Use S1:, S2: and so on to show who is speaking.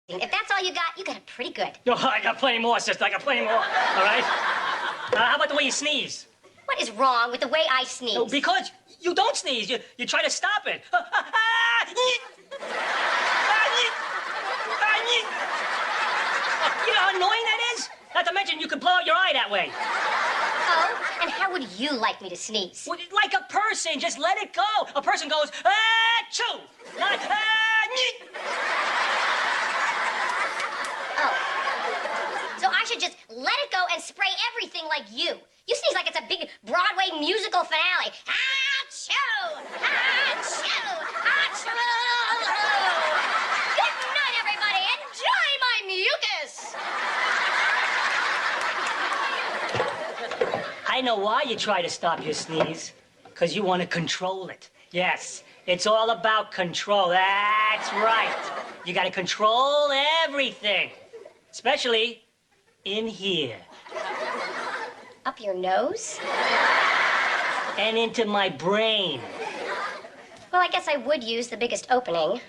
S1: If that's all you got it pretty good.
S2: Oh, I got plenty more, sister. I got plenty more. All right? How about the way you sneeze?
S1: What is wrong with the way I sneeze?
S2: No, because you don't sneeze. You try to stop it. You know how annoying that is? Not to mention you could blow out your eye that way.
S1: Oh, and how would you like me to sneeze?
S2: Well, like a person. Just let it go. A person goes, achoo! Not,
S1: Oh. So I should just let it go and spray everything like you. You sneeze like it's a big Broadway musical finale. Achoo! Achoo! Achoo! Good night, everybody. Enjoy my mucus.
S2: I know why you try to stop your sneeze. Because you want to control it. Yes, it's all about control. That's right. You got to control everything. Especially in here.
S1: Up your nose?
S2: And into my brain.
S1: Well, I guess I would use the biggest opening.